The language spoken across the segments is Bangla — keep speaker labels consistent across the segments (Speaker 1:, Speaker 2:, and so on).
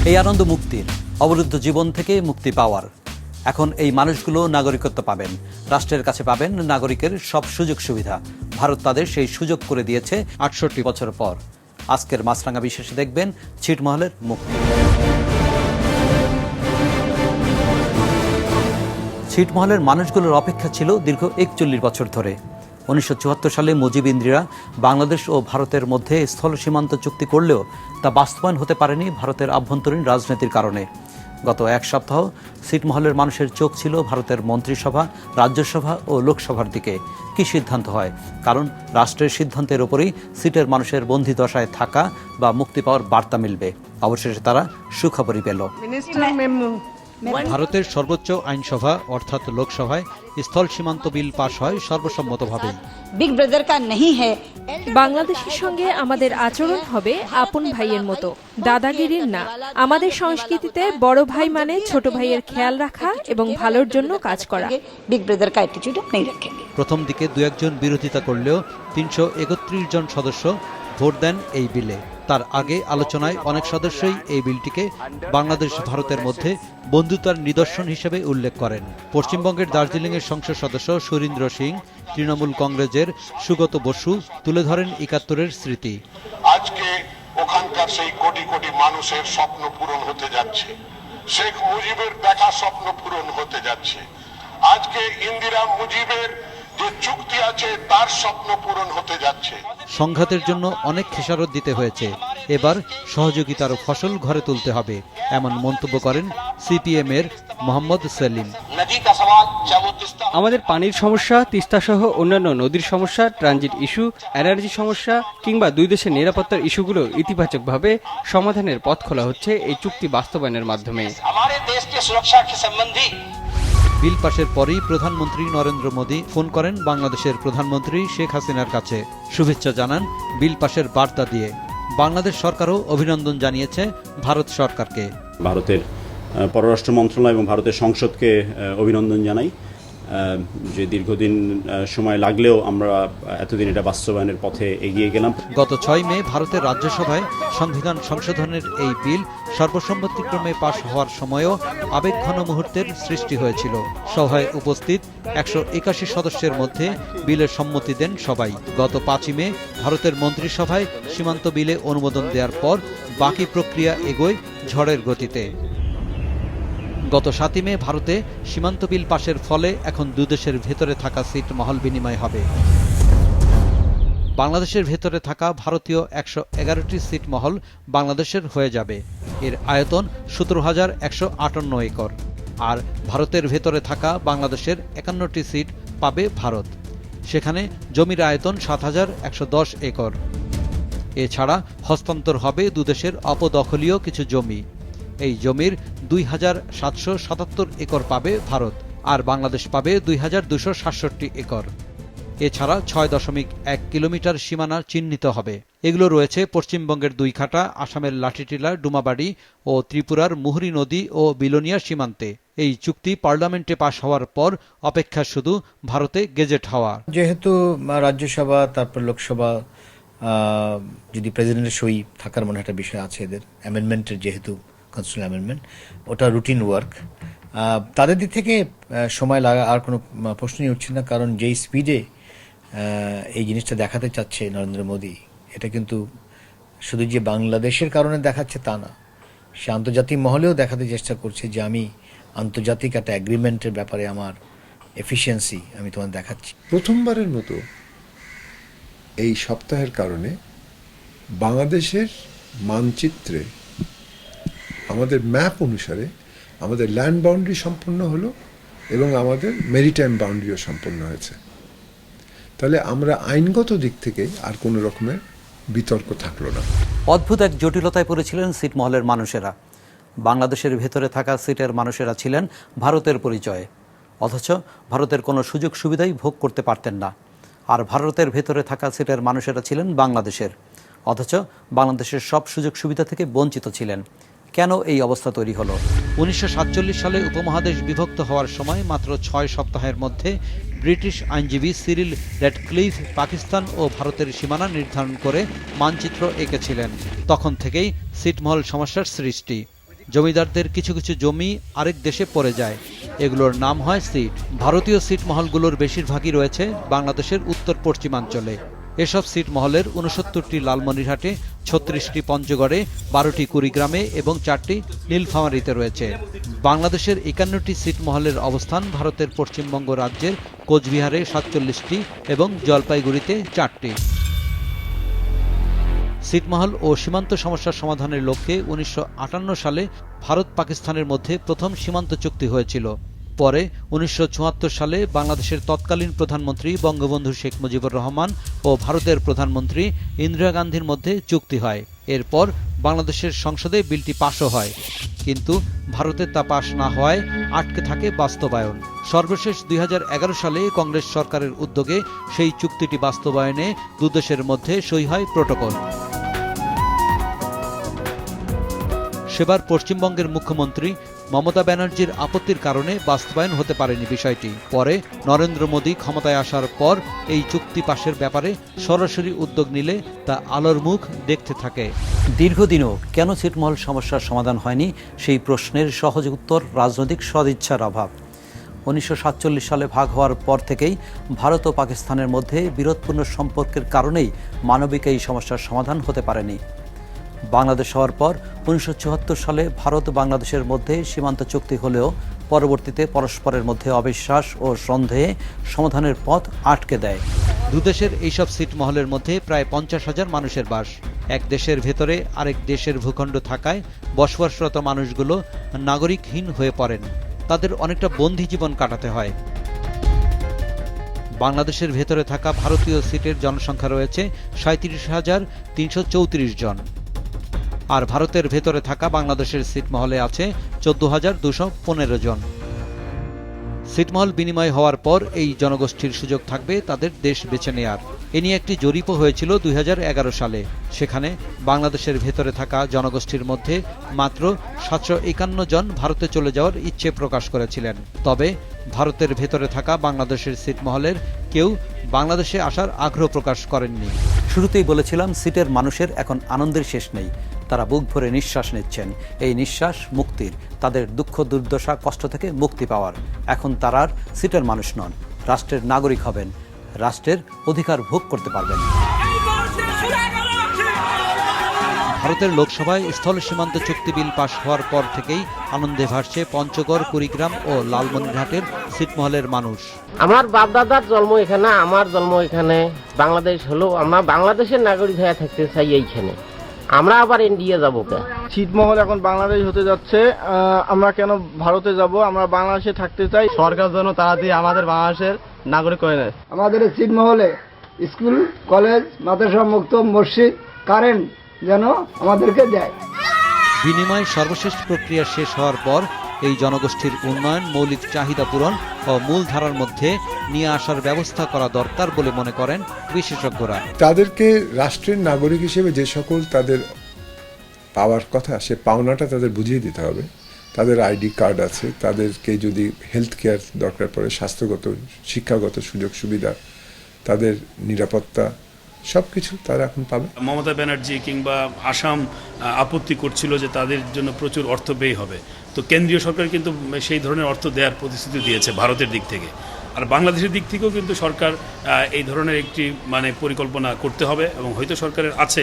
Speaker 1: এই আনন্দ মুক্তির, অবরুদ্ধ জীবন থেকে মুক্তি পাওয়ার। এখন এই মানুষগুলো নাগরিকত্ব পাবেন, রাষ্ট্রের কাছে পাবেন নাগরিকের সব সুযোগ সুবিধা। ভারত তাদের সেই সুযোগ করে দিয়েছে ৬৮ বছর পর। আজকের মাছরাঙা বিশেষে দেখবেন ছিটমহলের মুক্তি। ছিটমহলের মানুষগুলোর অপেক্ষা ছিল দীর্ঘ ৪১ বছর ধরে। ১৯৭৪ সালে মুজিব ইন্দিরা বাংলাদেশ ও ভারতের মধ্যে স্থল সীমান্ত চুক্তি করলেও তা বাস্তবায়ন হতে পারেনি ভারতের আভ্যন্তরীণ রাজনীতির কারণে। গত এক সপ্তাহ ছিটমহলের মানুষের চোখ ছিল ভারতের মন্ত্রিসভা, রাজ্যসভা ও লোকসভার দিকে। কি সিদ্ধান্ত হয়? কারণ রাষ্ট্রের সিদ্ধান্তের ওপরেই সিটের মানুষের বন্দী দশায় থাকা বা মুক্তি পাওয়ার বার্তা মিলবে। অবশেষে তারা সুখবরই পেল। ভারতের সর্বোচ্চ আইনসভা অর্থাৎ লোকসভায় স্থল সীমান্ত বিল পাশ হয় সর্বসম্মতভাবে।
Speaker 2: বিগ ব্রাদার কা नहीं है।
Speaker 3: বাংলাদেশের সঙ্গে আমাদের আচরণ হবে আপন ভাইয়ের মতো, দাদাগিরির না। আমাদের সংস্কৃতিতে বড় ভাই মানে ছোট ভাইয়ের খেয়াল রাখা এবং ভালোর জন্য কাজ করা।
Speaker 2: বিগ ব্রাদার কা অ্যাটিটিউড नहीं रखेंगे।
Speaker 1: প্রথম দিকে দু একজন বিরোধিতা করলেও ৩৩১ জন সদস্য ভোট দেন এই বিলে। তার আগে আলোচনায় অনেক সদস্যই এই বিলটিকে বাংলাদেশ ভারতের মধ্যে বন্ধুতার নিদর্শন হিসেবে উল্লেখ করেন। পশ্চিমবঙ্গের দার্জিলিংয়ের সংসদ সদস্য সুরেন্দ্র সিং, তৃণমূল কংগ্রেসের সুগত বসু তুলে ধরেন ৭১-এর স্মৃতি।
Speaker 4: আজকে ওখানকার সেই কোটি কোটি মানুষের স্বপ্ন পূরণ হতে যাচ্ছে, শেখ মুজিবের দেখা স্বপ্ন পূরণ হতে যাচ্ছে। আজকে ইন্দিরা মুজিবের যে চুক্তি আছে তার স্বপ্ন পূরণ হতে যাচ্ছে।
Speaker 1: সংঘাতের জন্য অনেক খেসারত দিতে হয়েছে, এবার সহযোগিতার ফসল ঘরে তুলতে হবে, এমন মন্তব্য করেন সিপিএম এর মোহাম্মদ সেলিম।
Speaker 5: আমাদের পানির সমস্যা, তিস্তা সহ অন্যান্য নদীর সমস্যা, ট্রানজিট ইস্যু, এনার্জি সমস্যা কিংবা দুই দেশের নিরাপত্তার ইস্যুগুলো ইতিবাচকভাবে সমাধানের পথ খোলা হচ্ছে এই চুক্তি বাস্তবায়নের মাধ্যমে।
Speaker 1: বিল পাশের পরেই প্রধানমন্ত্রী নরেন্দ্র মোদী ফোন করেন বাংলাদেশের প্রধানমন্ত্রী শেখ হাসিনার কাছে, শুভেচ্ছা জানান বিল পাশের বার্তা দিয়ে। বাংলাদেশ সরকারও অভিনন্দন জানিয়েছে ভারত সরকারকে।
Speaker 6: ভারতের পররাষ্ট্র মন্ত্রণালয় এবং ভারতের সংসদকে অভিনন্দন জানাই যে দীর্ঘদিন সময় লাগলেও আমরা এতদিন এটা বাস্তবায়নের পথে এগিয়ে গেলাম।
Speaker 1: গত ৬ মে ভারতের রাজ্যসভায় সংবিধান সংশোধনের এই বিল সর্বসম্মতিক্রমে পাশ হওয়ার সময়ও আবেগঘন মুহূর্তের সৃষ্টি হয়েছিল। সভায় উপস্থিত ১৮১ সদস্যের মধ্যে বিলের সম্মতি দেন সবাই। গত ৫ মে ভারতের মন্ত্রিসভায় সীমান্ত বিলে অনুমোদন দেওয়ার পর বাকি প্রক্রিয়া এগোয় ঝড়ের গতিতে। গত ৭ মে ভারতে সীমান্ত বিল পাশের ফলে এখন দুদেশের ভেতরে থাকা সিট মহল বিনিময় হবে। বাংলাদেশের ভেতরে থাকা ভারতীয় ১১১টি সিট মহল বাংলাদেশের হয়ে যাবে। এর আয়তন ১৭,১৫৮ একর। আর ভারতের ভেতরে থাকা বাংলাদেশের ৫১টি সিট পাবে ভারত। সেখানে জমির আয়তন ৭,১১০ একর। এছাড়া হস্তান্তর হবে দুদেশের অপদখলীয় কিছু জমি। এই জমির ২,৭৭৭ একর পাবে ভারত, আর বাংলাদেশ পাবে ২,২৬৭ একর। এছাড়া ৬.১ কিলোমিটার সীমানা চিহ্নিত হবে। এগুলো রয়েছে পশ্চিমবঙ্গের দুইঘাটা, আসামের লাঠিটিলা, ডুমাবাড়ি ও ত্রিপুরার মুহুরী নদী ও বিলোনিয়া সীমান্তে। এই চুক্তি পার্লামেন্টে পাশ হওয়ার পর অপেক্ষা শুধু ভারতে গেজেট হওয়া।
Speaker 7: যেহেতু রাজ্যসভা তারপর লোকসভা যদি প্রেসিডেন্টের সই থাকার মনে একটা বিষয় আছে, এদের অ্যামেন্ডমেন্টের যেহেতু কনস্টিটিউশনাল অ্যামেন্ডমেন্ট, ওটা রুটিন ওয়ার্ক। তাদের দিক থেকে সময় লাগা আর কোনো প্রশ্নই উঠছে না, কারণ যেই স্পিডে এই জিনিসটা দেখাতে চাচ্ছে নরেন্দ্র মোদী, এটা কিন্তু শুধু যে বাংলাদেশের কারণে দেখাচ্ছে তা না, সে আন্তর্জাতিক মহলেও দেখাতে চেষ্টা করছে যে আমি আন্তর্জাতিক একটা অ্যাগ্রিমেন্টের ব্যাপারে আমার এফিসিয়েন্সি আমি তোমার দেখাচ্ছি।
Speaker 8: প্রথমবারের মতো এই সপ্তাহের কারণে বাংলাদেশের মানচিত্রে আমাদের ম্যাপ অনুসারে আমাদের ল্যান্ড বাউন্ডারি সম্পন্ন হলো এবং আমাদের মেরিটাইম বাউন্ডারিও সম্পন্ন হয়েছে। তাহলে আমরা আইনগত দিক থেকে আর কোনো রকমের বিতর্ক থাকলো না।
Speaker 1: অদ্ভুত এক জটিলতায় পড়েছিলেন সিটমহলের মানুষেরা। বাংলাদেশের ভেতরে থাকা সিটের মানুষেরা ছিলেন ভারতের পরিচয়ে, অথচ ভারতের কোনো সুযোগ সুবিধাই ভোগ করতে পারতেন না। আর ভারতের ভেতরে থাকা সিটের মানুষেরা ছিলেন বাংলাদেশের, অথচ বাংলাদেশের সব সুযোগ সুবিধা থেকে বঞ্চিত ছিলেন। কেন এই অবস্থা তৈরি হলো? ১৯৪৭ সালে উপমহাদেশ বিভক্ত হওয়ার সময় মাত্র ৬ সপ্তাহের মধ্যে ব্রিটিশ আইনজীবী সিরিল র্যাডক্লিফ পাকিস্তান ও ভারতের সীমানা নির্ধারণ করে মানচিত্র এঁকেছিলেন। তখন থেকেই ছিটমহল সমস্যার সৃষ্টি। জমিদারদের কিছু কিছু জমি আরেক দেশে পড়ে যায়, এগুলোর নাম হয় সিট। ভারতীয় সিট মহলগুলোর বেশিরভাগই রয়েছে বাংলাদেশের উত্তর পশ্চিমাঞ্চলে। এসব সিট মহলের ৬৯টি লালমনিরহাটে, ৩৬টি পঞ্চগড়ে, ১২টি কুড়িগ্রামে এবং 4টি নীলফামারীতে রয়েছে। বাংলাদেশের ৫১টি সিট মহলের অবস্থান ভারতের পশ্চিমবঙ্গ রাজ্যের কোচবিহারে ৪৭টি এবং জলপাইগুড়িতে 4টি। ছিটমহল ও সীমান্ত সমস্যার সমাধানের লক্ষ্যে ১৯৫৮ সালে ভারত পাকিস্তানের মধ্যে প্রথম সীমান্ত চুক্তি হয়েছিল। পরে ১৯৭৪ সালে বাংলাদেশের তৎকালীন প্রধানমন্ত্রী বঙ্গবন্ধু শেখ মুজিবুর রহমান ও ভারতের প্রধানমন্ত্রী ইন্দিরা গান্ধীর মধ্যে চুক্তি হয়। এরপর বাংলাদেশের সংসদে বিলটি পাশও হয়, কিন্তু ভারতে তা পাশ না হওয়ায় আটকে থাকে বাস্তবায়ন। সর্বশেষ ২০১১ সালে কংগ্রেস সরকারের উদ্যোগে সেই চুক্তিটি বাস্তবায়নে দুদেশের মধ্যে সই হয় প্রটোকল। সেবার পশ্চিমবঙ্গের মুখ্যমন্ত্রী মমতা ব্যানার্জির আপত্তির কারণে বাস্তবায়ন হতে পারেনি বিষয়টি। পরে নরেন্দ্র মোদী ক্ষমতায় আসার পর এই চুক্তি পাশের ব্যাপারে সরাসরি উদ্যোগ নিলে তা আলোর মুখ দেখতে থাকে।
Speaker 9: দীর্ঘদিনও কেন ছিটমহল সমস্যার সমাধান হয়নি সেই প্রশ্নের সহজ উত্তর রাজনৈতিক সদিচ্ছার অভাব। ১৯৪৭ সালে ভাগ হওয়ার পর থেকেই ভারত ও পাকিস্তানের মধ্যে বিরোধপূর্ণ সম্পর্কের কারণেই মানবিক এই সমস্যার সমাধান হতে পারেনি। বাংলাদেশ হওয়ার পর ১৯৭৪ সালে ভারত বাংলাদেশের মধ্যে সীমান্ত চুক্তি হলেও পরবর্তীতে পরস্পরের মধ্যে অবিশ্বাস ও সন্দেহে সমাধানের পথ আটকে দেয়।
Speaker 1: দুদেশের এইসব সিট মহলের মধ্যে প্রায় ৫০,০০০ মানুষের বাস। এক দেশের ভেতরে আরেক দেশের ভূখণ্ড থাকায় বসবাসরত মানুষগুলো নাগরিকহীন হয়ে পড়েন। তাদের অনেকটা বন্দী জীবন কাটাতে হয়। বাংলাদেশের ভেতরে থাকা ভারতীয় সিটের জনসংখ্যা রয়েছে ৩৭,৩৩৪ জন, আর ভারতের ভেতরে থাকা বাংলাদেশের সিটমহলে আছে ১৪,২১৫ জন। সিটমহল বিনিময় হওয়ার পর এই জনগোষ্ঠীর সুযোগ থাকবে তাদের দেশ বেছে নেয়ার। এ নিয়ে একটি জরিপও হয়েছিল ২০১১ সালে। সেখানে বাংলাদেশের ভেতরে থাকা জনগোষ্ঠীর মধ্যে মাত্র ৭৫১ জন ভারতে চলে যাওয়ার ইচ্ছে প্রকাশ করেছিলেন। তবে ভারতের ভেতরে থাকা বাংলাদেশের সিটমহলের কেউ বাংলাদেশে আসার আগ্রহ প্রকাশ করেননি।
Speaker 9: শুরুতেই বলেছিলাম সিটের মানুষের এখন আনন্দের শেষ নেই। তারা বুক ভরে নিঃশ্বাস নিচ্ছেন। এই নিঃশ্বাস মুক্তির, তাদের দুঃখ দুর্দশা কষ্ট থেকে মুক্তি পাওয়ার। এখন তারা আর সিটের মানুষ নন, রাষ্ট্রের নাগরিক হবেন, রাষ্ট্রের অধিকার ভোগ করতে পারবেন।
Speaker 1: ভারতের লোকসভায় স্থল সীমান্ত চুক্তি বিল পাশ হওয়ার পর থেকেই আনন্দে ভাসছে পঞ্চগড়, কুড়িগ্রাম ও লালমনিরহাটের ছিটমহলের মানুষ।
Speaker 10: আমার বাপ দাদার জন্ম এখানে, আমার জন্ম এখানে, বাংলাদেশ হলো, আমরা বাংলাদেশের নাগরিক হয়ে থাকতে চাই এইখানে। আমরা আবার ইন্ডিয়া যাবো কে?
Speaker 11: ছিটমহল এখন বাংলাদেশ হতে যাচ্ছে, আমরা কেন ভারতে যাব? আমরা বাংলাদেশে থাকতে চাই। সরকার যেন তাড়াতাড়ি আমাদের বাংলাদেশের নাগরিক করে নেয়।
Speaker 12: আমাদের ছিটমহলে স্কুল, কলেজ, মাদ্রাসা মুক্ত, মসজিদ, কারেন্ট যেন আমাদেরকে দেয়।
Speaker 1: বিনিময় সর্বশেষ প্রক্রিয়া শেষ হওয়ার পর এই জনগোষ্ঠীর উন্নয়ন, মৌলিক চাহিদা পূরণ ও মূলধারার মধ্যে নিয়ে আসার ব্যবস্থা করা দরকার বলে মনে করেন বিশেষজ্ঞরা।
Speaker 8: তাদেরকে রাষ্ট্রের নাগরিক হিসেবে যে সকল তাদের পাওয়ার কথা, সে পাওনাটা তাদের বুঝিয়ে দিতে হবে। তাদের আইডি কার্ড আছে, তাদেরকে যদি হেলথ কেয়ার দরকার পড়ে, স্বাস্থ্যগত, শিক্ষাগত সুযোগ সুবিধা, তাদের নিরাপত্তা, সবকিছু তারা এখন পাবে।
Speaker 13: মমতা ব্যানার্জি কিংবা আসাম আপত্তি করছিল যে তাদের জন্য প্রচুর অর্থ ব্যয় হবে, তো কেন্দ্রীয় সরকার কিন্তু সেই ধরনের অর্থ দেওয়ার প্রতিশ্রুতি দিয়েছে ভারতের দিক থেকে। আর বাংলাদেশের দিক থেকেও কিন্তু সরকার এই ধরনের একটি পরিকল্পনা করতে হবে এবং হয়তো সরকারের আছে।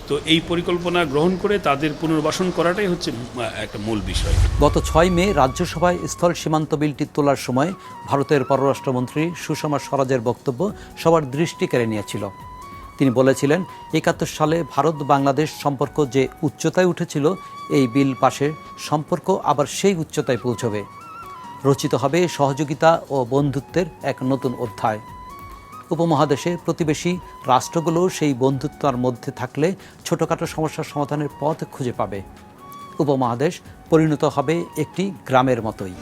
Speaker 13: তো এই পরিকল্পনা গ্রহণ করে তাদের পুনর্বাসন করাটাই হচ্ছে একটা মূল বিষয়।
Speaker 9: গত ৬ মে রাজ্যসভায় স্থল সীমান্ত বিলটি তোলার সময় ভারতের পররাষ্ট্রমন্ত্রী সুষমা স্বরাজের বক্তব্য সবার দৃষ্টি কেড়ে নিয়েছিল। তিনি বলেছিলেন, ৭১ সালে ভারত বাংলাদেশ সম্পর্ক যে উচ্চতায় উঠেছিল, এই বিল পাশে সম্পর্ক আবার সেই উচ্চতায় পৌঁছবে। রচিত হবে সহযোগিতা ও বন্ধুত্বের এক নতুন অধ্যায়। উপমহাদেশে প্রতিবেশী রাষ্ট্রগুলো সেই বন্ধুত্বের মধ্যে থাকলে ছোটোখাটো সমস্যার সমাধানের পথ খুঁজে পাবে। উপমহাদেশ পরিণত হবে একটি গ্রামের মতোই।